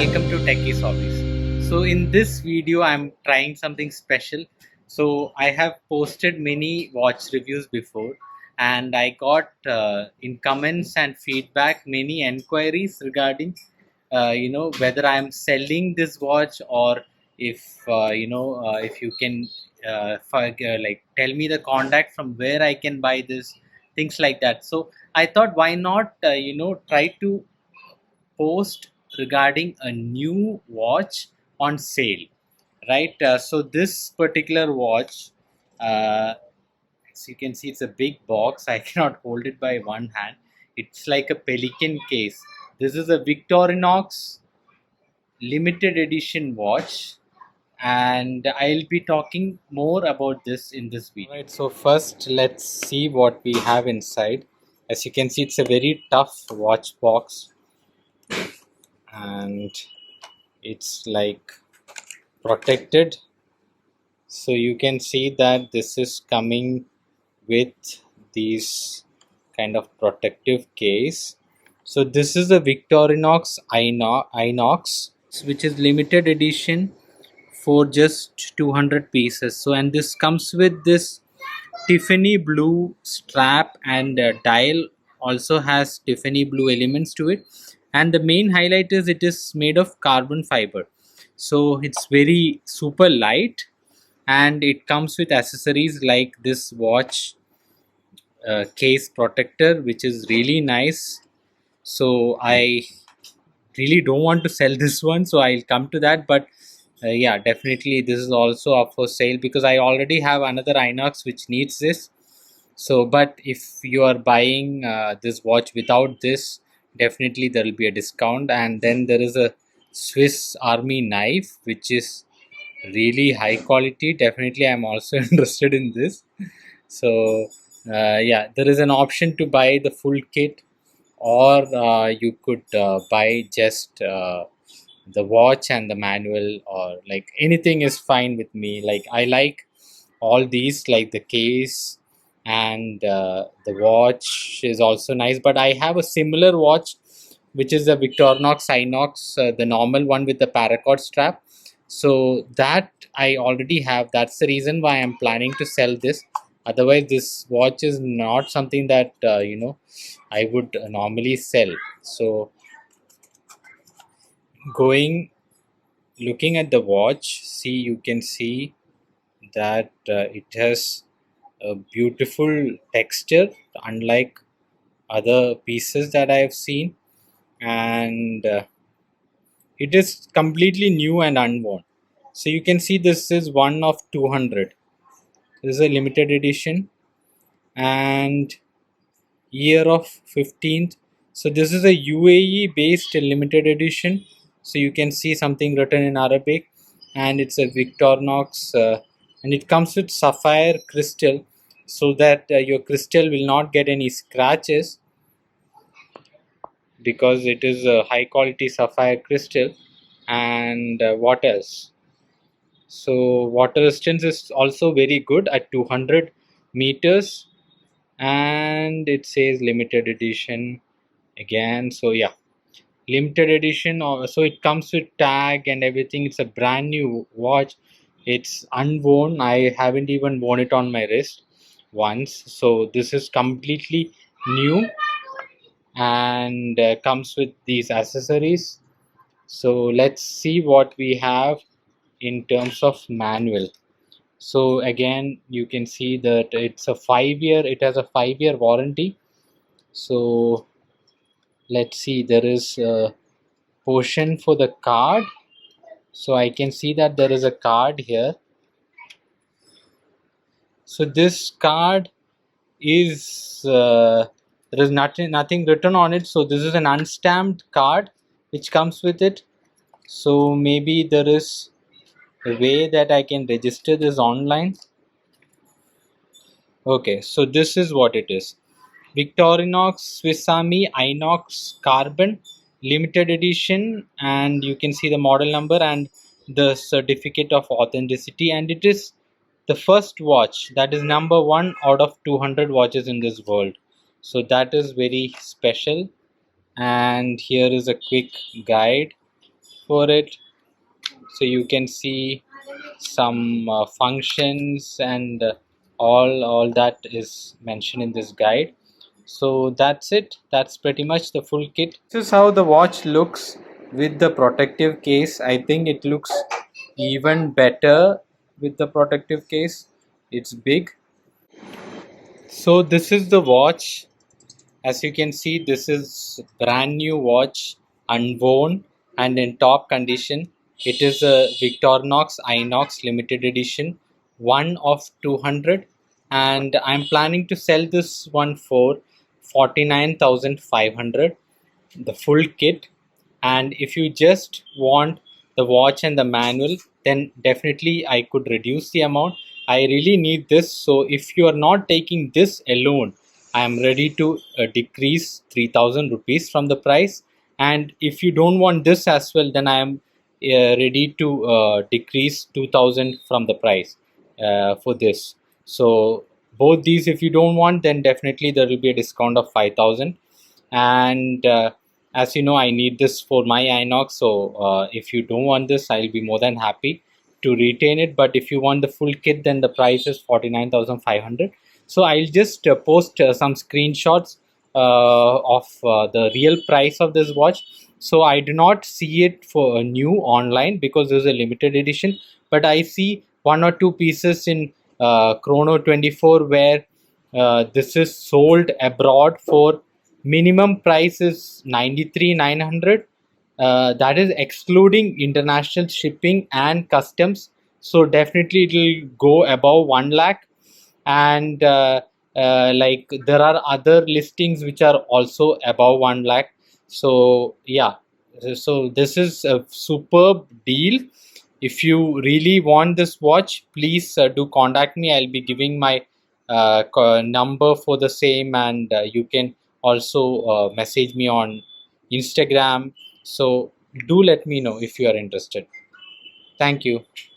welcome to Techie's Hobbies. So in this video I'm trying something special. So I have posted many watch reviews before, and I got in comments and feedback many enquiries regarding whether I'm selling this watch, or if if you can like tell me the contact from where I can buy this, things like that. So I thought, why not try to post regarding a new watch on sale, right? So this particular watch, as you can see, it's a big box. I cannot hold it by one hand. It's like a pelican case. This is a Victorinox limited edition watch, and I'll be talking more about this in this video. Alright, so first let's see what we have inside. As you can see, it's a very tough watch box, and it's like protected. So you can see that this is coming with these kind of protective case. So this is a Victorinox I.N.O.X, which is limited edition for just 200 pieces. So, and this comes with this Tiffany blue strap, and dial also has Tiffany blue elements to it. And the main highlight is it is made of carbon fiber, so it's very super light, and it comes with accessories like this watch case protector, which is really nice. So I really don't want to sell this one, so I'll come to that. But yeah, definitely this is also up for sale because I already have another I.N.O.X which needs this. So but if you are buying this watch without this, definitely there will be a discount. And then there is a Swiss Army knife, which is really high quality. Definitely I'm also interested in this. So yeah, there is an option to buy the full kit, or you could buy just the watch and the manual, or like anything is fine with me. Like I like all these, like the case, and the watch is also nice. But I have a similar watch, which is the Victorinox Inox, the normal one with the paracord strap. So that I already have. That's the reason why I'm planning to sell this. Otherwise this watch is not something that I would normally sell. So looking at the watch, see, you can see that it has a beautiful texture, unlike other pieces that I have seen. And it is completely new and unworn. So you can see this is one of 200. This is a limited edition, and year of 15th. So this is a UAE based limited edition. So you can see something written in Arabic, and it's a Victorinox, and it comes with sapphire crystal, so that your crystal will not get any scratches, because it is a high quality sapphire crystal. And what else? So water resistance is also very good at 200 meters, and it says limited edition again. So yeah, limited edition. So it comes with tag and everything. It's a brand new watch. It's unworn. I haven't even worn it on my wrist once. So this is completely new, and comes with these accessories. So let's see what we have in terms of manual. So again, you can see that it's a 5-year, it has a 5-year warranty. So let's see, there is a portion for the card. So I can see that there is a card here. So this card is there is nothing written on it. So this is an unstamped card which comes with it. So maybe there is a way that I can register this online. Okay, so this is what it is. Victorinox Swiss Army I.N.O.X Carbon limited edition, and you can see the model number and the certificate of authenticity. And it is the first watch that is number 1 out of 200 watches in this world. So that is very special. And here is a quick guide. for it. So you can see some functions and all that is mentioned in this guide. So that's it. That's pretty much the full kit. This is how the watch looks with the protective case. I think it looks even better with the protective case. It's big. So this is the watch. As you can see, this is brand new watch, unworn and in top condition. It is a Victorinox Inox limited edition, one of 200, and I'm planning to sell this one for 49,500, the full kit. And if you just want the watch and the manual, then definitely I could reduce the amount. I really need this, so if you are not taking this alone, I am ready to decrease 3,000 rupees from the price. And if you don't want this as well, then I am ready to decrease 2,000 from the price for this. So both these, if you don't want, then definitely there will be a discount of 5,000. And as you know, I need this for my I.N.O.X. So if you don't want this, I'll be more than happy to retain it. But if you want the full kit, then the price is 49,500. So I'll just post some screenshots of the real price of this watch. So I do not see it for new online because there's a limited edition, but I see one or two pieces in Chrono 24 where this is sold abroad for minimum price is 93,900. That is excluding international shipping and customs. So definitely it will go above 1 lakh. And like there are other listings which are also above 1 lakh. So yeah, so this is a superb deal. If you really want this watch, please do contact me. I'll be giving my number for the same, and you can also message me on Instagram. So do let me know if you are interested. Thank you.